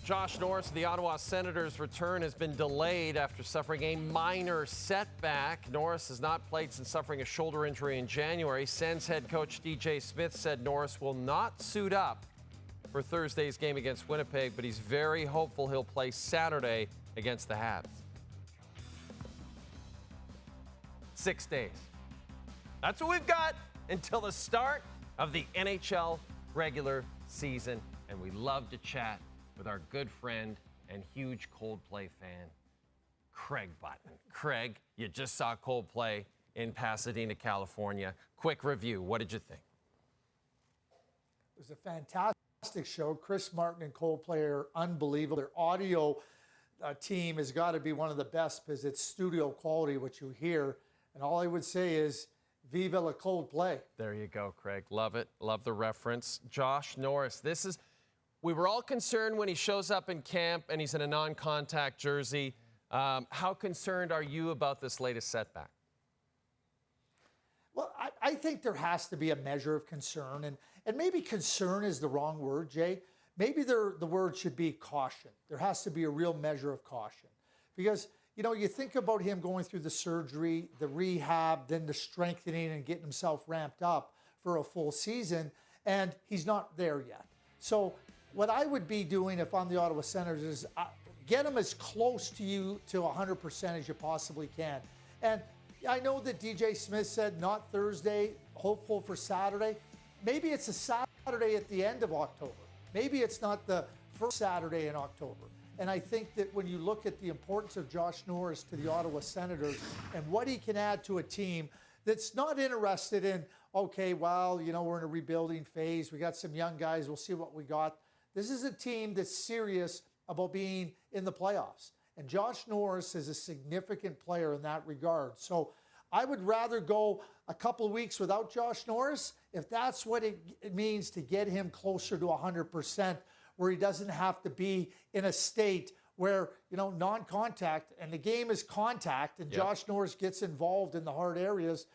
Josh Norris of the Ottawa Senators' return has been delayed after suffering a minor setback. Norris has not played since suffering a shoulder injury in January. Sens head coach DJ Smith said Norris will not suit up for Thursday's game against Winnipeg, but he's very hopeful he'll play Saturday against the Habs. 6 days. That's what we've got until the start of the NHL regular season, and we love to chat with our good friend and huge Coldplay fan, Craig Button. Craig, you just saw Coldplay in Pasadena, California. Quick review. What did you think? It was a fantastic show. Chris Martin and Coldplay are unbelievable. Their audio team has got to be one of the best because it's studio quality, what you hear. And all I would say is, Viva la Coldplay. There you go, Craig. Love it. Love the reference. Josh Norris, we were all concerned when he shows up in camp and he's in a non-contact jersey. How concerned are you about this latest setback? Well, I think there has to be a measure of concern, and maybe concern is the wrong word, Jay. Maybe the word should be caution. There has to be a real measure of caution. Because, you think about him going through the surgery, the rehab, then the strengthening and getting himself ramped up for a full season, and he's not there yet. So what I would be doing if I'm the Ottawa Senators is get him as close to 100% as you possibly can. And I know that DJ Smith said not Thursday, hopeful for Saturday. Maybe it's a Saturday at the end of October. Maybe it's not the first Saturday in October. And I think that when you look at the importance of Josh Norris to the Ottawa Senators and what he can add to a team that's not interested in, okay, well, we're in a rebuilding phase. We got some young guys. We'll see what we got. This is a team that's serious about being in the playoffs. And Josh Norris is a significant player in that regard. So I would rather go a couple of weeks without Josh Norris if that's what it means to get him closer to 100%, where he doesn't have to be in a state where, non-contact, and the game is contact, and Josh Norris gets involved in the hard areas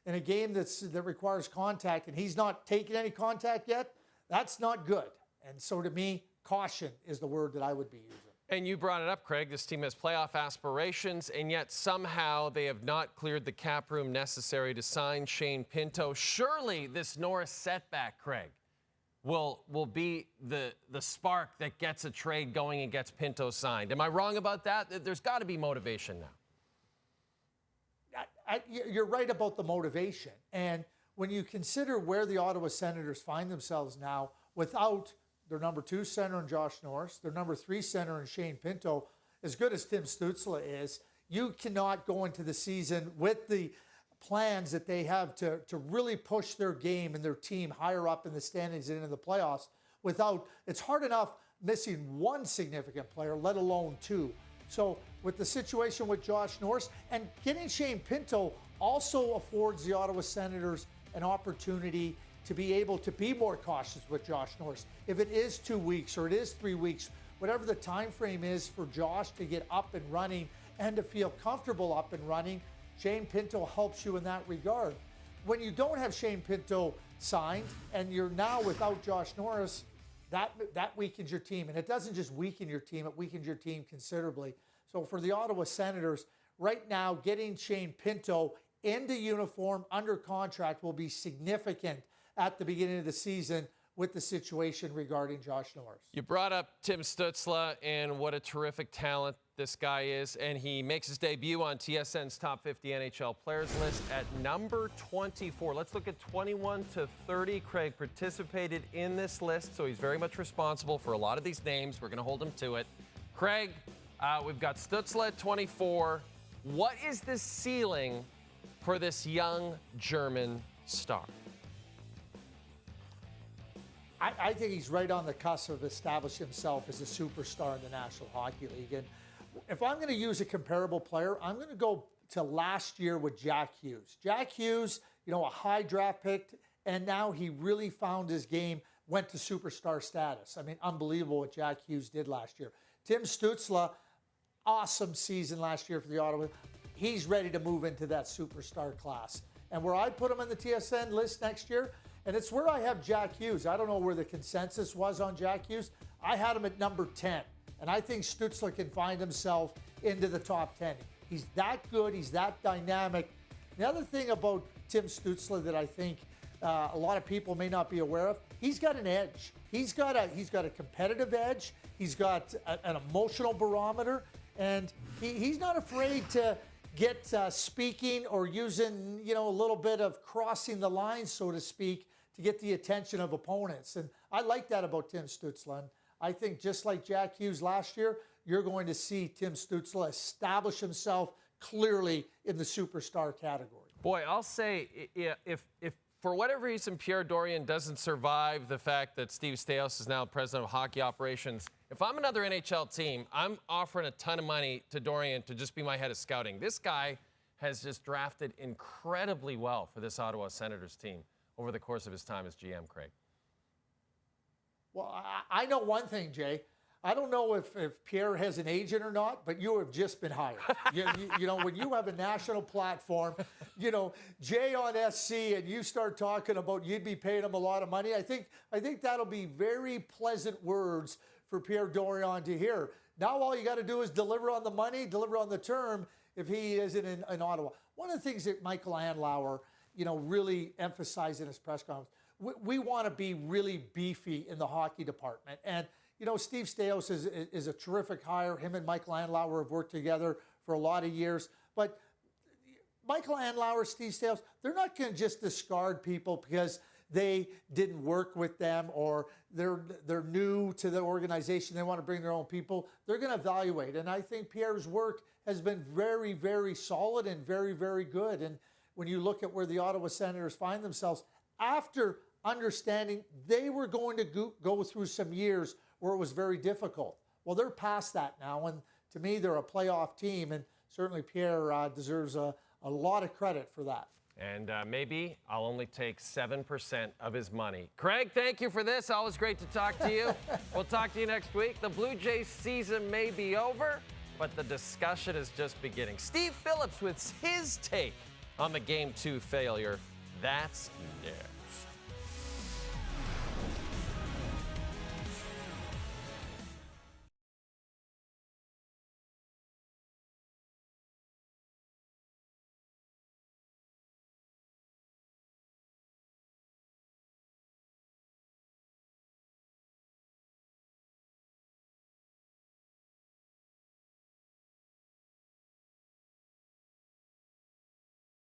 in a game that requires contact, and he's not taking any contact yet. That's not good. And so to me, caution is the word that I would be using. And you brought it up, Craig. This team has playoff aspirations, and yet somehow they have not cleared the cap room necessary to sign Shane Pinto. Surely this Norris setback, Craig, will be the spark that gets a trade going and gets Pinto signed. Am I wrong about that? There's got to be motivation now. You're right about the motivation. And when you consider where the Ottawa Senators find themselves now without their number 2 center in Josh Norris, their number 3 center in Shane Pinto, as good as Tim Stützle is, you cannot go into the season with the plans that they have to really push their game and their team higher up in the standings and into the playoffs without, it's hard enough missing one significant player, let alone 2. So with the situation with Josh Norris, and getting Shane Pinto also affords the Ottawa Senators an opportunity to be able to be more cautious with Josh Norris. If it is 2 weeks or it is 3 weeks, whatever the time frame is for Josh to get up and running and to feel comfortable up and running, Shane Pinto helps you in that regard. When you don't have Shane Pinto signed and you're now without Josh Norris, that weakens your team. And it doesn't just weaken your team, it weakens your team considerably. So for the Ottawa Senators, right now, getting Shane Pinto into uniform under contract will be significant at the beginning of the season with the situation regarding Josh Norris. You brought up Tim Stützle and what a terrific talent this guy is, and he makes his debut on TSN's Top 50 NHL Players list at number 24. Let's look at 21 to 30. Craig participated in this list, so he's very much responsible for a lot of these names. We're going to hold him to it. Craig, we've got Stützle at 24. What is the ceiling for this young German star? I think he's right on the cusp of establishing himself as a superstar in the National Hockey League. And if I'm going to use a comparable player, I'm going to go to last year with Jack Hughes. Jack Hughes, a high draft pick, and now he really found his game, went to superstar status. I mean, unbelievable what Jack Hughes did last year. Tim Stützle, awesome season last year for the Ottawa. He's ready to move into that superstar class. And where I put him on the TSN list next year, and it's where I have Jack Hughes. I don't know where the consensus was on Jack Hughes. I had him at number 10. And I think Stützle can find himself into the top 10. He's that good. He's that dynamic. The other thing about Tim Stützle that I think a lot of people may not be aware of, he's got an edge. He's got a competitive edge. He's got an emotional barometer, and he's not afraid to get speaking or using, a little bit of crossing the line, so to speak, to get the attention of opponents. And I like that about Tim Stützle. And I think just like Jack Hughes last year, you're going to see Tim Stützle establish himself clearly in the superstar category. Boy, I'll say if for whatever reason Pierre Dorion doesn't survive the fact that Steve Staios is now president of hockey operations, if I'm another NHL team, I'm offering a ton of money to Dorion to just be my head of scouting. This guy has just drafted incredibly well for this Ottawa Senators team over the course of his time as GM, Craig. Well, I know one thing, Jay. I don't know if Pierre has an agent or not, but you have just been hired. When you have a national platform, Jay on SC, and you start talking about you'd be paying him a lot of money, I think that'll be very pleasant words for Pierre Dorion to hear. Now all you got to do is deliver on the money, deliver on the term if he isn't in Ottawa. One of the things that Michael Andlauer, really emphasized in his press conference, we want to be really beefy in the hockey department. And Steve Staios is a terrific hire. Him and Michael Andlauer have worked together for a lot of years. But Michael Andlauer, Steve Staios, they're not going to just discard people because they didn't work with them or they're new to the organization. They want to bring their own people. They're going to evaluate. And I think Pierre's work has been very, very solid and very, very good. And when you look at where the Ottawa Senators find themselves, after understanding they were going to go through some years where it was very difficult. Well, they're past that now, and to me, they're a playoff team, and certainly Pierre deserves a lot of credit for that. And maybe I'll only take 7% of his money. Craig, thank you for this. Always great to talk to you. We'll talk to you next week. The Blue Jays season may be over, but the discussion is just beginning. Steve Phillips with his take on the Game 2 failure. That's next.